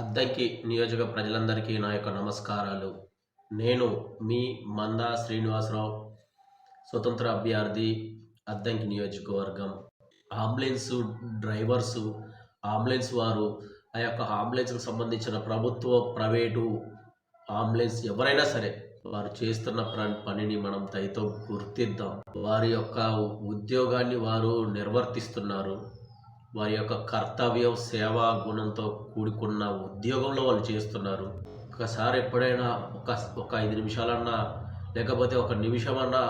అద్దంకి నియోజక ప్రజలందరికీ నా యొక్క నమస్కారాలు. నేను మీ మందా శ్రీనివాసరావు, స్వతంత్ర అభ్యర్థి, అద్దంకి నియోజకవర్గం. అంబులెన్సు డ్రైవర్సు, అంబులెన్స్ వారు ఆ యొక్క అంబులెన్స్‌కి సంబంధించిన ప్రభుత్వ, ప్రైవేటు అంబులెన్స్ ఎవరైనా సరే వారు చేస్తున్న పనిని మనం దయతో గుర్తిద్దాం. వారి యొక్క ఉద్యోగాన్ని వారు నిర్వర్తిస్తున్నారు. వారి యొక్క కర్తవ్యం, సేవా గుణంతో కూడుకున్న ఉద్యోగంలో వాళ్ళు చేస్తున్నారు. ఒకసారి ఎప్పుడైనా ఒక 5 నిమిషాలన్నా, లేకపోతే ఒక నిమిషమన్నా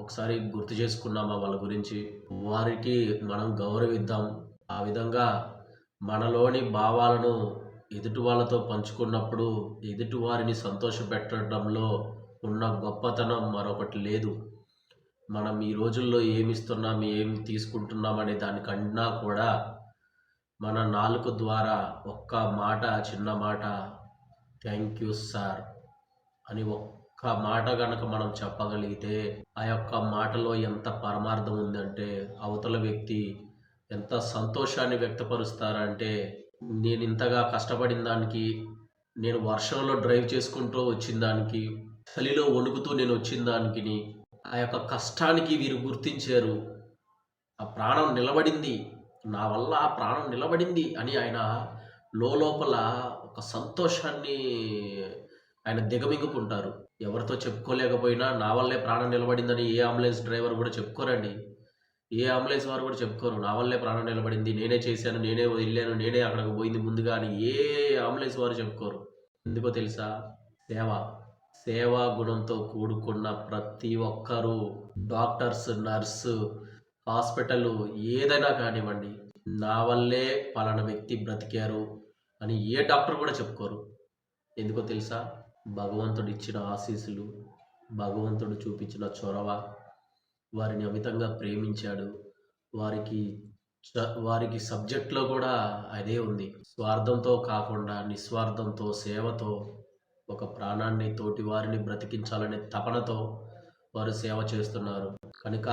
ఒకసారి గుర్తు చేసుకున్నామా వాళ్ళ గురించి? వారికి మనం గౌరవిద్దాం. ఆ విధంగా మనలోని భావాలను ఎదుటి వాళ్ళతో పంచుకున్నప్పుడు, ఎదుటి వారిని సంతోషపెట్టడంలో ఉన్న గొప్పతనం మరొకటి లేదు. మనం ఈ రోజుల్లో ఏమిస్తున్నాం, ఏమి తీసుకుంటున్నాం అనే దానికన్నా కూడా మన నాలుక ద్వారా ఒక్క మాట, చిన్న మాట, థ్యాంక్ యూ సార్ అని ఒక్క మాట గనక మనం చెప్పగలిగితే, ఆ యొక్క మాటలో ఎంత పరమార్థం ఉందంటే, అవతల వ్యక్తి ఎంత సంతోషాన్ని వ్యక్తపరుస్తారంటే, నేను ఇంతగా కష్టపడిన దానికి, నేను వర్షంలో డ్రైవ్ చేసుకుంటూ వచ్చిన దానికి, చలిలో వణుకుతూ నేను వచ్చిన దానికిని, ఆ యొక్క కష్టానికి వీరు గుర్తించారు. ఆ ప్రాణం నిలబడింది. నా వల్ల ఆ ప్రాణం నిలబడింది అని ఆయన లోలోపల ఒక సంతోషాన్ని ఆయన దిగమింగుకుంటారు. ఎవరితో చెప్పుకోలేకపోయినా నా వల్లే ప్రాణం నిలబడిందని ఏ అంబులెన్స్ డ్రైవర్ కూడా చెప్పుకోరండి. ఏ అంబులెన్స్ వారు కూడా చెప్పుకోరు. నా వల్లే ప్రాణం నిలబడింది, నేనే చేశాను, నేనే వెళ్ళాను, నేనే అక్కడికి పోయింది ముందుగా అని ఏ అంబులెన్స్ వారు చెప్పుకోరు. ఎందుకో తెలుసా? సేవ. సేవా గుణంతో కూడుకున్న ప్రతి ఒక్కరూ, డాక్టర్స్, నర్సు, హాస్పిటలు ఏదైనా కానివ్వండి, నా వల్లే పలానా వ్యక్తి బ్రతికారు అని ఏ డాక్టర్ కూడా చెప్పుకోరు. ఎందుకో తెలుసా? భగవంతుడిచ్చిన ఆశీస్సులు, భగవంతుడు చూపించిన చొరవ, వారిని అమితంగా ప్రేమించాడు. వారికి వారికి సబ్జెక్ట్‌లో కూడా అదే ఉంది. స్వార్థంతో కాకుండా నిస్వార్థంతో, సేవతో, ఒక ప్రాణాన్ని, తోటివారిని బ్రతికించాలనే తపనతో వారు సేవ చేస్తున్నారు. కనుక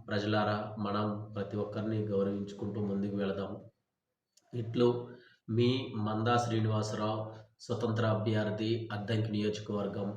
ప్రజలారా, మనం ప్రతి ఒక్కరిని గౌరవించుకుంటూ ముందుకు వెళదాం. ఇట్లు మీ మందా శ్రీనివాసరావు, స్వతంత్ర అభ్యర్థి, అద్దంకి నియోజకవర్గం.